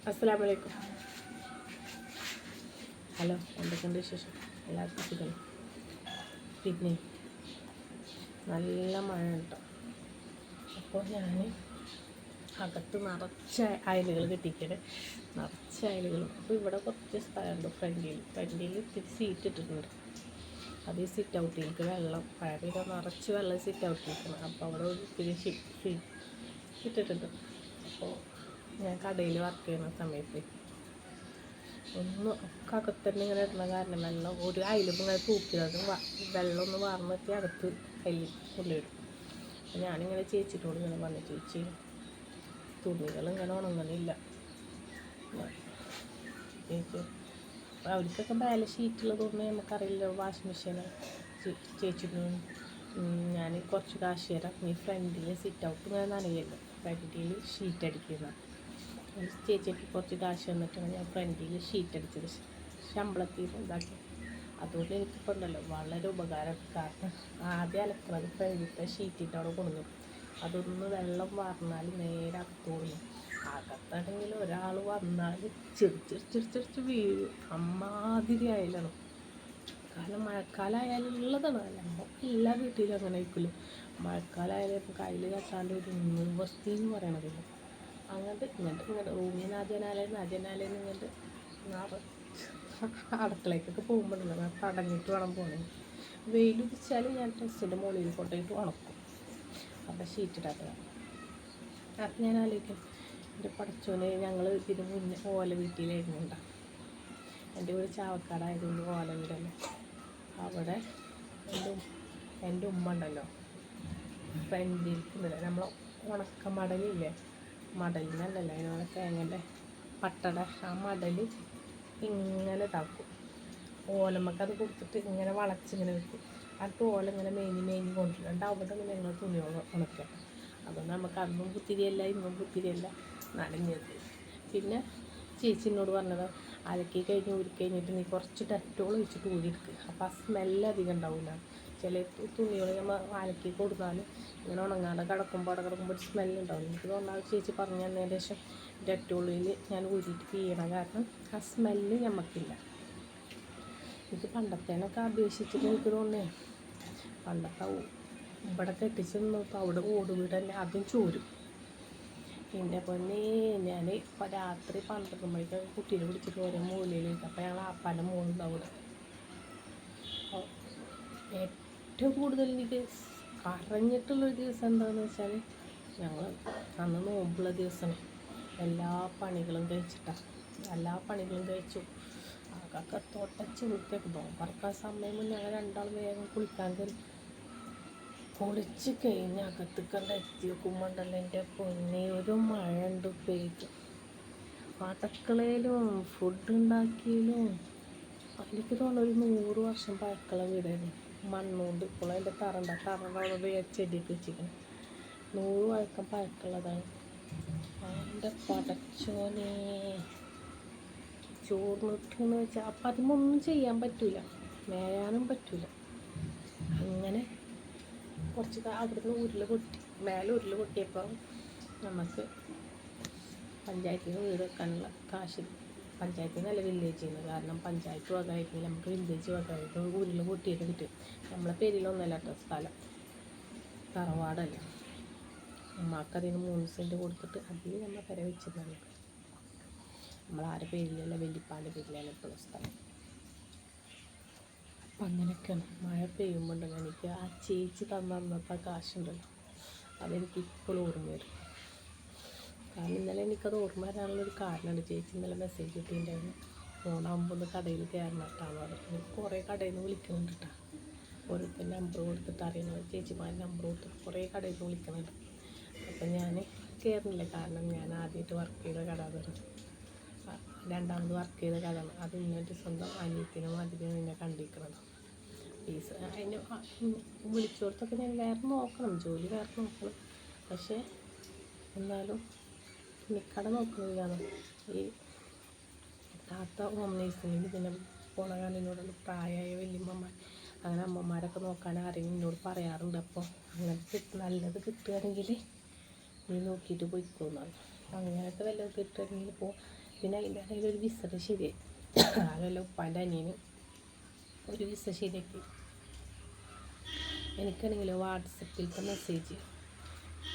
അസ്സലാമു അലൈക്കും. ഹലോ, എന്തൊക്കെയുണ്ട് വിശേഷം? എല്ലാവർക്കും സുഖം. പിന്നെ നല്ല മഴ കേട്ടോ. അപ്പോൾ ഞാൻ അകത്ത് നിറച്ച അയലുകൾ കെട്ടിക്കണേ, നിറച്ച അയലുകളും. അപ്പോൾ ഇവിടെ കുറച്ച് സ്ഥലമുണ്ട് ഫ്രണ്ടിൽ ഇത്തിരി സീറ്റ് ഇട്ടിട്ടുണ്ട്. അത് ഈ സിറ്റ് ഔട്ടിലേക്ക് വെള്ളം മഴ പെയ്താൽ നിറച്ച് വെള്ളം സിറ്റ് ഔട്ടിലേക്കാണ്. അപ്പോൾ അവിടെ ഒരു ഇത്തിരി സീറ്റ് ഇട്ടിട്ടുണ്ട്. അപ്പോൾ ഞാൻ കടയിൽ വർക്ക് ചെയ്യുന്ന സമയത്ത് ഒന്ന് അകത്ത് തന്നെ ഇങ്ങനെ ഇടുന്ന കാരണം വെള്ളം ഒരു അയിലും ഇങ്ങനെ തൂക്കിയത് വെള്ളം ഒന്ന് വാർന്നെത്തി അകത്ത് കയ്യിൽ കൊണ്ടുവരും. അപ്പോൾ ഞാനിങ്ങനെ ചേച്ചിട്ടോട് ഇങ്ങനെ പറഞ്ഞു, ചേച്ചി തുണികൾ ഇങ്ങനെ ഉണങ്ങണില്ല. ചേച്ചി അവർക്കൊക്കെ ബാല ഷീറ്റുള്ളതൊന്നും നമുക്കറിയില്ല, വാഷിംഗ് മെഷീന്. ചേച്ചിട്ട് ഞാൻ കുറച്ച് കാശ് തരാം, നീ ഫ്രണ്ടിൽ സിറ്റ് ഔട്ട് ഇങ്ങനെ നനയല്ലോ, ഫ്രണ്ടിൽ ഷീറ്റ് അടിക്കുന്ന ചേച്ചിക്ക് കുറച്ച് കാശ് തന്നിട്ടാണ് ഞാൻ ഫ്രണ്ടിൽ ഷീറ്റ് അടിച്ചത്, ശമ്പളത്തിൽ ഇതാക്കി. അതുകൊണ്ട് എനിക്കിപ്പോൾ ഉണ്ടല്ലോ വളരെ ഉപകാരം. കാരണം ആദ്യം അലക്കുന്നത് ഫ്രണ്ടിലത്തെ ഷീറ്റിൻ്റെ അവിടെ കൊണ്ടു, അതൊന്ന് വെള്ളം വാർന്നാൽ നേരെ അകത്തോടുന്നു. അകത്താണെങ്കിൽ ഒരാൾ വന്നാൽ ചെറിച്ച് വീഴും, അമ്മാതിരി ആയാലാണ്. കാരണം മഴക്കാലമായാലും ഉള്ളതാണ്, നമുക്ക് എല്ലാ വീട്ടിലും അങ്ങനെ ആയിരിക്കില്ല. മഴക്കാലമായാലും കയ്യിൽ കെട്ടാണ്ട് ഒരു നിർവസ്ഥയെന്ന് പറയണതില്ല. അങ്ങോട്ട് ഇങ്ങോട്ട് റൂമിൽ നിന്ന് അജനാലേന്ന് ഇങ്ങോട്ട് അടുക്കളയ്ക്കൊക്കെ പോകുമ്പോഴല്ല തടഞ്ഞിട്ട് വേണം പോകണമെങ്കിൽ. വെയിൽ ഉദിച്ചാൽ ഞാൻ ഡ്രസ്സിൻ്റെ മുകളിൽ കൊണ്ടുപോയിട്ട് ഉണക്കും, അവിടെ ഷീറ്റിടാത്തതാണ്. അപ്പം ഞാൻ ആലോചിക്കും, എൻ്റെ പടച്ചോനെ, ഞങ്ങൾ ഇതിന് മുന്നേ ഓല വീട്ടിലായിരുന്നു. എൻ്റെ വീട് ചാവക്കാടായതുകൊണ്ട് ഓല വീടല്ലേ. അവിടെ എൻ്റെ ഉമ്മ ഉണ്ടല്ലോ ഫ്രണ്ടിൽ നമ്മൾ ഉണക്ക മടലില്ലേ, മടലിനല്ലല്ലോ അതിനോട് തേങ്ങൻ്റെ പട്ടട, ആ മടൽ ഇങ്ങനെ ഇതാക്കും. ഓലമ്മക്ക് അത് കൊടുത്തിട്ട് ഇങ്ങനെ വളച്ചിങ്ങനെ വെക്കും. അടുത്ത് ഓല ഇങ്ങനെ മേഞ്ഞ് കൊണ്ടുവരുന്നുണ്ട്. അവിടെ ഇങ്ങനെ ഞങ്ങൾ തുണിയോട് ഉണക്കുക. അതുകൊണ്ട് നമുക്ക് അന്നും പുത്തിരിയല്ല ഇന്നും പുത്തിരിയല്ല നനഞ്ഞത്. പിന്നെ ചേച്ചിനോട് പറഞ്ഞത്, അലക്കി കഴിഞ്ഞ് ഊരി കഴിഞ്ഞിട്ട് നീ കുറച്ച് ഡെറ്റോൾ ഒഴിച്ചിട്ട് ഊരിയെടുക്കുക, അപ്പോൾ ആ സ്മെല്ല് അധികം ഉണ്ടാവില്ല. ചില തുണികൾ നമ്മൾ അലക്കി കൊടുത്താലും ഇങ്ങനെ ഉണങ്ങാതെ കിടക്കുമ്പോൾ ഒരു സ്മെല്ലുണ്ടാവും. എനിക്ക് തോന്നുന്നത് ചേച്ചി പറഞ്ഞു തന്നതിന് ശേഷം ഡെറ്റോളിൽ ഞാൻ ഊരിയിട്ട് ചെയ്യണം. കാരണം ആ സ്മെല്ല് നമുക്കില്ല. എനിക്ക് പണ്ടത്തേനൊക്കെ അപേക്ഷിച്ചിട്ട് എനിക്ക് തോന്നുന്നേ, പണ്ടത്തെ ഇവിടെ കെട്ടിച്ച് നിന്നപ്പോൾ അവിടെ ഓട് വീടല്ലേ, അതും ചോരും. പിന്നെ പൊന്നെ ഞാൻ ഇപ്പോൾ രാത്രി 12 മണിക്കൊക്കെ കുട്ടീനെ പിടിച്ചിട്ട് ഓരോ മൂലയിലേക്ക്, അപ്പോൾ ഞങ്ങൾ ആപ്പാൻ്റെ മോളുണ്ടാവും അവിടെ. അപ്പോൾ ഏറ്റവും കൂടുതൽ എനിക്ക് കരഞ്ഞിട്ടുള്ളൊരു ദിവസം എന്താണെന്ന് വെച്ചാൽ, ഞങ്ങൾ അന്ന് നോമ്പുള്ള ദിവസം എല്ലാ പണികളും കഴിച്ചു. അതൊക്കെ തൊട്ടച്ച് വൃത്തിയാക്കും. പറക്കാൻ സമയം മുന്നേ ഞങ്ങൾ രണ്ടാളും വേഗം കുളിക്കാൻ കയറി. കുളിച്ച് കഴിഞ്ഞ് അകത്തുക്കണ്ട എത്തി നോക്കുമ്പോണ്ടല്ലോ എൻ്റെ പൊന്നെ, ഒരു മഴ ഉണ്ട് പെയ്തു. അടുക്കളയിലും ഫുഡ് ഉണ്ടാക്കിയാലും എനിക്ക് തോന്നുന്നു ഒരു 100 വർഷം പഴക്കള വീടായിരുന്നു. മണ്ണുകൊണ്ട് ഇപ്പോഴും അതിൻ്റെ തറ ചെടിയൊക്കെ വെച്ചിരിക്കണം. 100 വഴക്കം പഴക്കമുള്ളതാണ്. എൻ്റെ പടച്ചോനെ, ചോറിനിട്ടെന്ന് വെച്ചാൽ അപ്പം അതിനൊന്നും ചെയ്യാൻ പറ്റില്ല, മേയാനും പറ്റില്ല. അങ്ങനെ കുറച്ച് അവിടുന്ന് മേലെ ഉരുൾ പൊട്ടിയപ്പോൾ നമുക്ക് പഞ്ചായത്തിൽ നിന്ന് വീട് വെക്കാനുള്ള കാശ്, പഞ്ചായത്തിൽ നിന്നല്ല വില്ലേജിൽ നിന്ന്. കാരണം പഞ്ചായത്ത് വകമായിരുന്നില്ല, നമുക്ക് വില്ലേജ് വകമായിട്ട് ഉരുൾ പൊട്ടിയിട്ട് കിട്ടും. നമ്മളെ പേരിലൊന്നുമല്ല കേട്ടോ സ്ഥലം, തറവാടല്ല. അമ്മക്കതിന് 3 സെൻറ്റ് കൊടുത്തിട്ട് അതിൽ നമ്മൾ പെര വെച്ചിരുന്നാണ്. നമ്മളാരുടെ പേരിലല്ല, വെല്ലിപ്പാൻ്റെ പേരിലാണ് ഇപ്പോഴും സ്ഥലം. അപ്പം അങ്ങനെയൊക്കെയാണ്. മഴ പെയ്യുമ്പോണ്ടല്ലോ എനിക്ക് ആ ചേച്ചി തന്ന അന്നത്തെ കാശുണ്ടല്ലോ, അതെനിക്ക് ഇപ്പോഴും ഓർമ്മ വരും. കാരണം ഇന്നലെ എനിക്കത് ഓർമ്മ വരാനുള്ളൊരു കാരണമുണ്ട്. ചേച്ചി ഇന്നലെ മെസ്സേജ് കിട്ടിയിട്ടുണ്ടായിരുന്നു, ഫോണാകുമ്പോൾ ഒന്ന് കടയിൽ കയറണട്ടാന്ന് പറഞ്ഞു. എനിക്ക് കുറേ കടയിൽ നിന്ന് വിളിക്കുന്നുണ്ട് കേട്ടോ. ഓരോരുത്തർ നമ്പർ കൊടുത്തിട്ട് അറിയണത്, ചേച്ചിമാർ നമ്പർ കൊടുത്തിട്ട് കുറേ കടയിൽ നിന്ന് വിളിക്കുന്നുണ്ട്. അപ്പം ഞാൻ കയറുന്നില്ല, കാരണം ഞാൻ ആദ്യമായിട്ട് വർക്ക് ചെയ്ത കട തരും, രണ്ടാമത് വർക്ക് ചെയ്ത കടയാണ്. അത് ഇന്നത്തെ സ്വന്തം അനിയത്തിനും അതിനും എന്നെ കണ്ടിരിക്കണം. പ്ലീസ് അതിന് വിളിച്ചോടത്തൊക്കെ ഞാൻ വേറെ നോക്കണം, ജോലി വേറെ നോക്കണം. പക്ഷേ എന്നാലും കട നോക്കുന്നില്ലാണ്. ഈ താത്ത ഹോം നേഴ്സിങ്ങിന് പിന്നെ പോണകാരനോടുള്ള പ്രായമായ വല്യമ്മമാർ, അങ്ങനെ അമ്മമാരൊക്കെ നോക്കാൻ ആരെങ്കിലും എന്നോട് പറയാറുണ്ട്. അപ്പോൾ അങ്ങനെ നല്ലത് കിട്ടുകയാണെങ്കിൽ നീ നോക്കിയിട്ട് പോയിക്കോന്നാണ്. അങ്ങനത്തെ വല്ലതും ഇട്ടിട്ടുണ്ടെങ്കിൽ ഇപ്പോൾ പിന്നെ അതിൻ്റെ ഇടയിൽ ഒരു വിസ ശരിയായി അതല്ല ഉപ്പാൻ്റെ അനിയന് ഒരു വിസ ശരിയാക്കി. എനിക്കാണെങ്കിലോ വാട്സപ്പിലത്തെ മെസ്സേജ്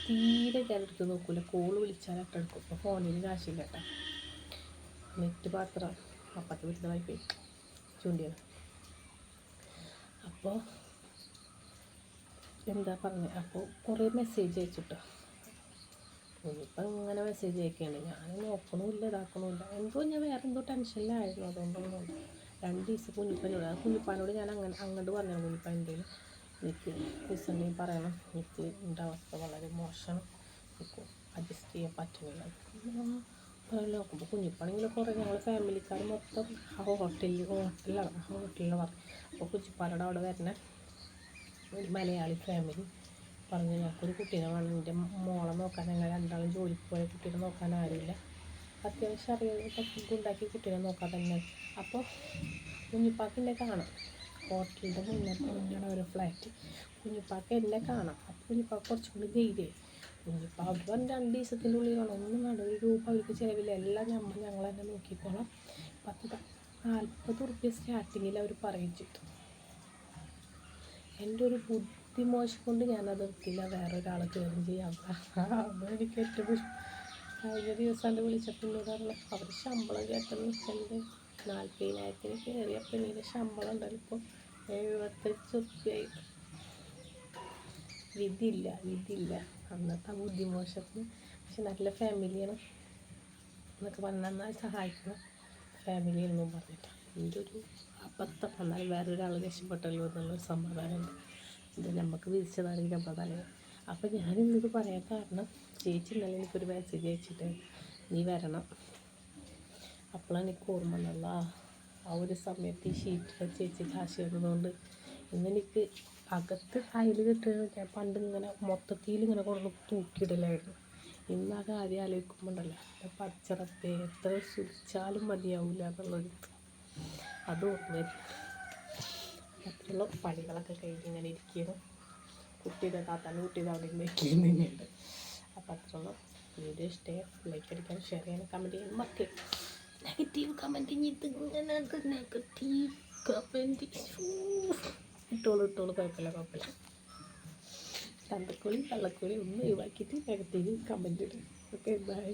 തീരെ ഞാൻ എടുത്ത് നോക്കൂല, കോള് വിളിച്ചാലൊക്കെ എടുക്കും. ഇപ്പോൾ ഫോണിൽ കാശില്ല കേട്ടോ, നെറ്റ് മാത്രം അപ്പത്തെ വീട്ടിൽ വൈഫൈ ചൂണ്ടിയാണ്. അപ്പോൾ എന്താ പറഞ്ഞത്, അപ്പോൾ കുറേ മെസ്സേജ് അയച്ചിട്ടോ. ഇപ്പം ഇങ്ങനെ മെസ്സേജ് അയക്കുകയാണ്, ഞാൻ നോക്കണമില്ല ഇതാക്കണമില്ല. എന്തോ ഞാൻ വേറെ എന്തോ ടെൻഷനിലായിരുന്നു, അതുകൊണ്ടൊന്നും 2 ദിവസം കുഞ്ഞിപ്പാനോട് ഞാൻ അങ്ങോട്ട് പറഞ്ഞു, കുഞ്ഞിപ്പാൻ എന്തെങ്കിലും എനിക്ക് ദിവസം പറയണം, എനിക്ക് എൻ്റെ അവസ്ഥ വളരെ മോശമാണ്, എനിക്ക് അഡ്ജസ്റ്റ് ചെയ്യാൻ പറ്റുന്നില്ല. നോക്കുമ്പോൾ കുഞ്ഞിപ്പാണെങ്കിലും കുറേ ഞങ്ങൾ ഫാമിലിക്കാർ മൊത്തം ഹോട്ടലിലാണ് പറഞ്ഞു. അപ്പോൾ കുഞ്ഞിപ്പാനോട് അവിടെ വരുന്ന ഒരു മലയാളി ഫാമിലി പറഞ്ഞു, ഞങ്ങൾക്കൊരു കുട്ടീനെ വേണം, എൻ്റെ മോളെ നോക്കാൻ, ഞങ്ങൾ 2 ആളും ജോലിക്ക് പോയ കുട്ടീനെ നോക്കാൻ ആരുമില്ല, അത്യാവശ്യം അറിയാതെ ഫുഡ് ഉണ്ടാക്കി കുട്ടീനെ നോക്കാൻ തന്നെ. അപ്പോൾ കുഞ്ഞിപ്പാക്ക് എന്നെ കാണാം, ഹോട്ടലിൻ്റെ മുന്നാണ് ഒരു ഫ്ലാറ്റ്. കുഞ്ഞിപ്പാക്ക് എന്നെ കാണാം. അപ്പോൾ കുഞ്ഞിപ്പാക്ക് കുറച്ചും കൂടി ധൈര്യമായി. കുഞ്ഞിപ്പ അവർ പറഞ്ഞ് 2 ദിവസത്തിൻ്റെ ഉള്ളിൽ വേണം, ഒന്നും വേണ്ട, 1 രൂപ അവർക്ക് ചിലവില്ല, എല്ലാം ഞങ്ങൾ തന്നെ നോക്കിക്കോളാം. 40 റുപ്യ സ്റ്റാർട്ടിങ്ങിൽ അവർ പറയിച്ചിട്ടു. എൻ്റെ ഒരു ബുദ്ധി മോശം കൊണ്ട് ഞാനത് എടുത്തില്ല, വേറൊരാളെ കയറും ചെയ്യാം. അതെനിക്ക് ഏറ്റവും കഴിഞ്ഞ ദിവസം എൻ്റെ വിളിച്ചപ്പോൾ എന്നോട് അവർ ശമ്പളം കേട്ടെന്ന് വെച്ചാൽ 40,000 കയറിയപ്പോൾ എൻ്റെ ശമ്പളം ഉണ്ടല്ലോ ഇപ്പോൾ 75 റുപ്യായി. വിധിയില്ല അന്നത്തെ ബുദ്ധി മോശത്തിന്. പക്ഷെ നല്ല ഫാമിലിയാണ് എന്നൊക്കെ പറഞ്ഞാൽ നന്നായി സഹായിക്കുന്ന ഫാമിലി എന്നും പറഞ്ഞിട്ട് എൻ്റെ ഒരു അബദ്ധം. എന്നാൽ വേറൊരാൾ രക്ഷപ്പെട്ടല്ലോ എന്നുള്ളൊരു സമാധാനമുണ്ട്. ഇത് നമുക്ക് വിധിച്ചതാണെങ്കിൽ നമ്മുടെ തലയിൽ. അപ്പോൾ ഞാനിന്നത് പറയാൻ കാരണം, ചേച്ചി ഇന്നലെ എനിക്കൊരു മെസ്സേജ് അയച്ചിട്ട് നീ വരണം. അപ്പോഴാണ് എനിക്ക് ഓർമ്മ വന്നുള്ള ആ ഒരു സമയത്ത് ഈ ഷീറ്റിൽ ചേച്ചി കാശ് തന്നതുകൊണ്ട് ഇന്നെനിക്ക് അകത്ത് കയ്യിൽ കിട്ടുക പണ്ട് ഇങ്ങനെ മൊത്തത്തിൽ ഇങ്ങനെ കൊണ്ട് തൂക്കിയിടലായിരുന്നു. ഇന്ന് ആ കാര്യം ആലോചിക്കുമ്പോണ്ടല്ലോ പച്ചറപ്പേ എത്ര സുരിച്ചാലും മതിയാവില്ല എന്നുള്ളൊരു അത് ഓർമ്മ. അത്രയുള്ള പണികളൊക്കെ കഴിഞ്ഞ് ഇങ്ങനെ ഇരിക്കുകയാണ്. കുട്ടിയുടെ താത്താൻ്റെ കുട്ടിയുടെ അവിടെ ഇരിക്കുന്നത് തന്നെയുണ്ട്. അപ്പോൾ അത്രയുള്ള വീഡിയോ ഇഷ്ടമായി ലൈക്ക് അടിക്കാൻ, ഷെയർ ചെയ്യാൻ, കമൻറ്റ് ചെയ്യാൻ മക്കൾ. നെഗറ്റീവ് കമൻറ്റിങ് ഇങ്ങനെ നെഗറ്റീവ് കമൻറ്റ് ഇട്ടോളൂ കുഴപ്പമില്ല. തന്തക്കോളി കള്ളക്കോളി ഒന്നും ഒഴിവാക്കിയിട്ട് നെഗറ്റീവ് കമൻറ്റ് ഇടും. Okay, by.